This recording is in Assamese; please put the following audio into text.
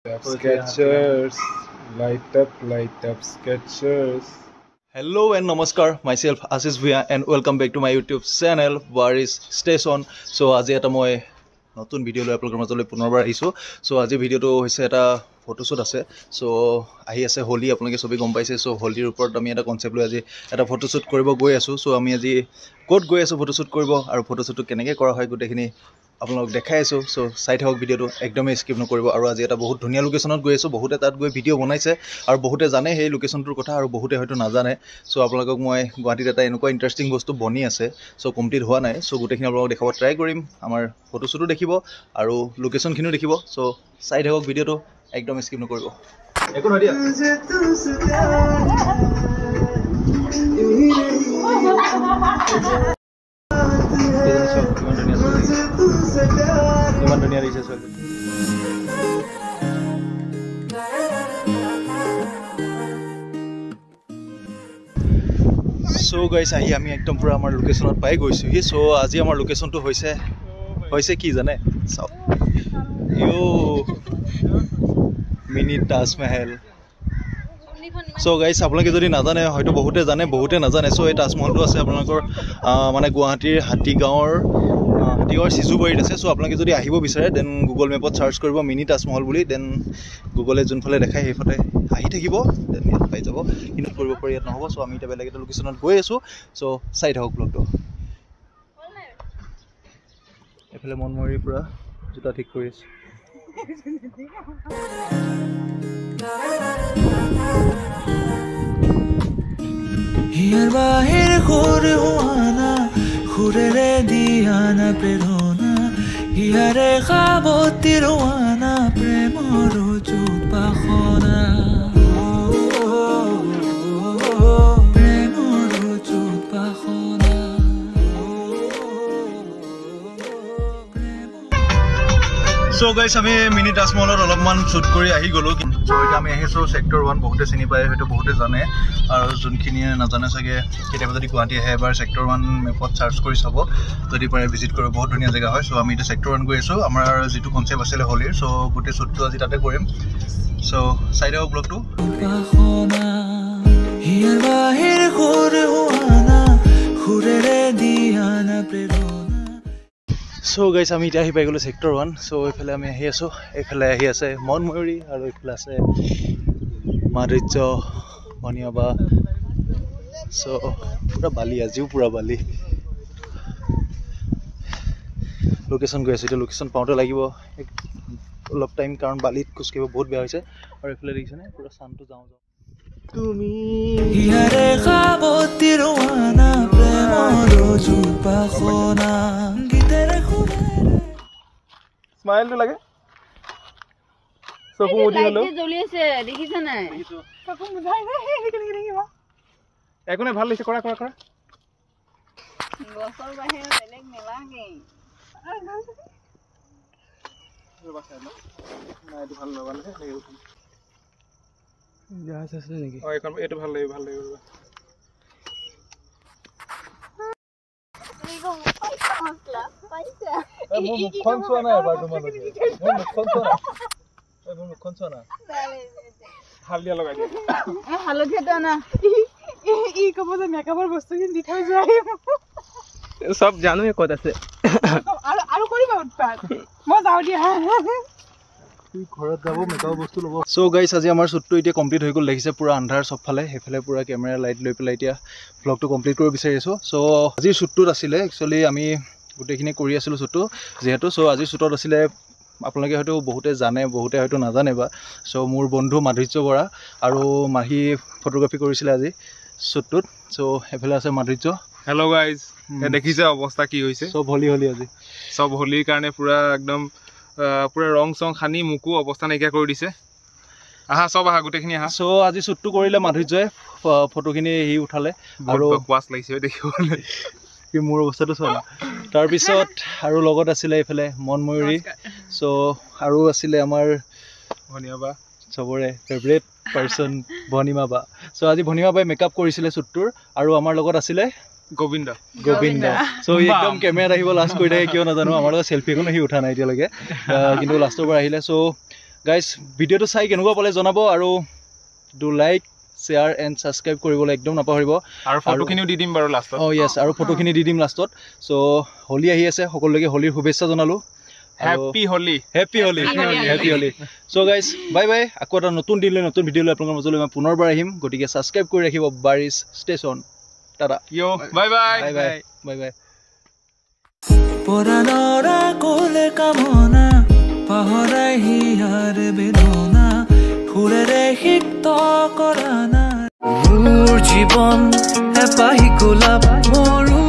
Sketchers, light up Sketchers. Hello and namaskar, myself Ashish Bhuya and welcome back to my YouTube channel Waris Station. So আজি এটা মই নতুন ভিডিও লৈ আপোনালোকৰ মাজলৈ পুনৰবাৰ আহিছো. So আজি ভিডিওটো হৈছে এটা ফটোশুট আছে. So আহি আছে হোলি, আপোনালোকে সবে গম পাইছে. So হোলিৰ ওপৰত আমি এটা কনসেপ্ট লৈ আজি এটা ফটোশুট কৰিব গৈ আছো. So আমি আজি ক'ত গৈ আছো ফটোশুট কৰিব আৰু ফটোশুটটো কেনেকৈ কৰা হয় গোটেইখিনি আপোনালোক দেখাই আছো. সো চাই থাকক ভিডিওটো, একদমেই স্কিপ নকৰিব. আৰু আজি এটা বহুত ধুনীয়া লোকেশ্যনত গৈ আছো. বহুতে তাত গৈ ভিডিও বনাইছে আৰু বহুতে জানে সেই লোকেশ্যনটোৰ কথা আৰু বহুতে হয়তো নাজানে. সো আপোনালোকক মই গুৱাহাটীত এটা এনেকুৱা ইণ্টাৰেষ্টিং বস্তু বনি আছে, সো কমপ্লিট হোৱা নাই. সো গোটেইখিনি আপোনালোকক দেখাব ট্ৰাই কৰিম. আমাৰ ফটোশ্বুটো দেখিব আৰু লোকেশ্যনখিনিও দেখিব. সো চাই থাকক ভিডিওটো, একদম স্কিপ নকৰিব. একো নহয় দিয়া। ইমান ধুনীয়া লাগিছে ছোৱালী। সো গাইছ, আহি আমি একদম পুৰা আমাৰ লোকেশ্যনত পাই গৈছোহি. সো আজি আমাৰ লোকেশ্যনটো হৈছে কি জানে, চাওক, মিনি তাজমহল. সো গাইছ, আপোনালোকে যদি নাজানে, হয়তো বহুতে জানে বহুতে নাজানে. সো এই তাজমহলটো আছে আপোনালোকৰ মানে গুৱাহাটীৰ হাতীগাঁৱৰ চিজুবাৰীত আছে. সো আপোনালোকে যদি আহিব বিচাৰে দেন গুগল মেপত চাৰ্চ কৰিব মিনি তাজমহল বুলি, দেন গুগলে যোনফালে দেখায় সেইফালে আহি থাকিব, দেন ইয়াত পাই যাব. কিন্তু কৰিব পাৰি ইয়াত নহ'ব. চ' আমি এতিয়া বেলেগ এটা লোকেশ্যনত গৈ আছোঁ. চ' চাই থাকক ব্লগটো. এইফালে মনমৰীৰ পৰা জোতা ঠিক কৰি আছোঁ. হিয়াৰ বাহিৰ সুৰ হোৱানা সুৰেৰে দিয়ানা প্ৰেৰণা, হিয়াৰে সাৱতী ৰোৱানা প্ৰেমৰ চুপাখনা, প্ৰেমৰ চুপাখনা. সো গাইছ, আমি মিনি তাজমহলত অলপমান শ্বুট কৰি আহি গ'লোঁ. চ' এতিয়া আমি আহিছোঁ ছেক্টৰ 1. বহুতে চিনি পায়, হয়তো বহুতে জানে, আৰু যোনখিনিয়ে নাজানে চাগে কেতিয়াবা যদি গুৱাহাটী আহে এবাৰ ছেক্টৰ 1 মেপত চাৰ্চ কৰি চাব, যদি পাৰে ভিজিট কৰিব. বহুত ধুনীয়া জেগা হয়. চ' আমি এতিয়া ছেক্টৰ 1 গৈ আছোঁ. আমাৰ যিটো কনচেপ্ট আছিলে হোলীৰ, চ' গোটেই শ্বুটটো আজি তাতে কৰিম. চ' চাই দিয়ক ব্লগটো. হিয়াৰ বাহিৰ সুৰ হোৱানা সুৰেৰে দিয়ানা প্ৰেৰণা. চ' গাইছ, আমি এতিয়া আহি পাই গ'লোঁ ছেক্টৰ 1. চ' এইফালে আমি আহি আছোঁ. এইফালে আহি আছে মনময়ূৰী আৰু এইফালে আছে মাধুৰ্য ভনিয়াবা. চ' পূৰা বালি, আজিও পূৰা বালি. লোকেশ্যন গৈ আছোঁ. এতিয়া লোকেশ্যন পাওঁতে লাগিব অলপ টাইম, কাৰণ বালিত খোজকাঢ়িব বহুত বেয়া হৈছে. আৰু এইফালে দেখিছেনে পূৰা চানটো যাওঁ তুমি হিয়াৰে সাৱতী ৰোৱানা প্ৰেমৰ চুপাখনা, গীতেৰে স্মাইলটো লাগে, চকু মুদি হ'লেও জ্বলি আছে, দেখিছা নাই? চকু মুদাই একো নাই, ভাল লাগিছে. কৰা কৰা কৰা। গছৰ বাহিৰে বেলেগ নেলাগে। ভাল লগা নাই নেকি? এইটো ভাল লাগিব, ভাল লাগিব। মোৰ মুখখন চোৱা নাই এবাৰ তোমালোকে, মোৰ মুখখন চোৱা না। হালধীয়া লগাই দিয়া। হালধীয়াটো আনা। ই ক'ব যে মেকআপৰ বস্তুখিনি দি থৈ যোৱা, চব জানোৱে ক'ত আছে। আৰু কৰিবা উৎপাত, মই যাওঁ দিয়া। ঘৰত যাব মেকআপ বস্তু ল'ব। চ' গাইছ, আজি আমাৰ শ্বুটটো এতিয়া কমপ্লিট হৈ গ'ল. দেখিছে পূৰা আন্ধাৰ চবফালে, সেইফালে পূৰা কেমেৰা লাইট লৈ পেলাই এতিয়া ভ্লগটো কমপ্লিট কৰিব বিচাৰি আছোঁ. চ' আজিৰ শ্বুটটোত আছিলে একচুৱেলি আমি গোটেইখিনি কৰি আছিলোঁ শ্বুটটো যিহেতু. চ' আজিৰ শ্বুটত আছিলে, আপোনালোকে হয়তো বহুতে জানে বহুতে হয়তো নাজানে বা, চ' মোৰ বন্ধু মাধুৰ্য বৰা আৰু মাহী ফটোগ্ৰাফী কৰিছিলে আজি শ্বুটটোত. চ' এইফালে আছে মাধুৰ্য। হেল্ল' গাইজ, দেখিছে অৱস্থা কি হৈছে? চব হোলী আজি, চব হোলীৰ কাৰণে পূৰা একদম পূৰা ৰং চং সানি মোকো অৱস্থা নাইকিয়া কৰি দিছে. আহা চব আহা, গোটেইখিনি আহা. চ' আজি শ্বুটটো কৰিলে মাধুৰ্যই, ফটোখিনি সি উঠালে আৰু কোৱাচ লাগিছে দেখিবলৈ, সি মোৰ অৱস্থাটো চোৱা নাই. তাৰপিছত আৰু লগত আছিলে এইফালে মনময়ূৰী. চ' আৰু আছিলে আমাৰ ভনিয়াবা, চবৰে ফেভৰেট পাৰ্চন ভনিমা বা. চ' আজি ভনিমা বাই মেকআপ কৰিছিলে শ্বুটটোৰ, আৰু আমাৰ লগত আছিলে গোবিন্দা গোবিন্দা সো একদম ক্যামেৰাত আহিব লাষ্ট কৰি থাকে কিয় নাজানো আমাৰ লগত সেলফি এখন আহি উঠা নাই এতিয়ালৈকে কিন্তু লাষ্টৰ পৰা আহিলে সো গাইজ ভিডিঅ'টো চাই কেনেকুৱা পালে জনাব আৰু do like share and subscribe কৰিবলৈ একদম নাপাহৰিব আৰু ফটোখিনিও দি দিম বাৰু লাষ্টত য়েছ আৰু ফটোখিনি দি দিম লাষ্টত চ' হোলী আহি আছে সকলোকে হোলীৰ শুভেচ্ছা জনালোঁ happy Holi happy Holi happy Holi so' guys bye bye আকৌ এটা নতুন দিন লৈ নতুন ভিডিঅ' লৈ আপোনালোকৰ মাজলৈ মই পুনৰবাৰ আহিম গতিকে ছাবস্ক্ৰাইব কৰি ৰাখিব Baarish station tata bye bye bye bye bye bye পৰাণৰা কোলে কামনা পাহৰাই হিয়াৰ বেদনা সুৰেৰে সিক্ত কৰা না মোৰ জীৱন এপাহি গোলাপ মৰু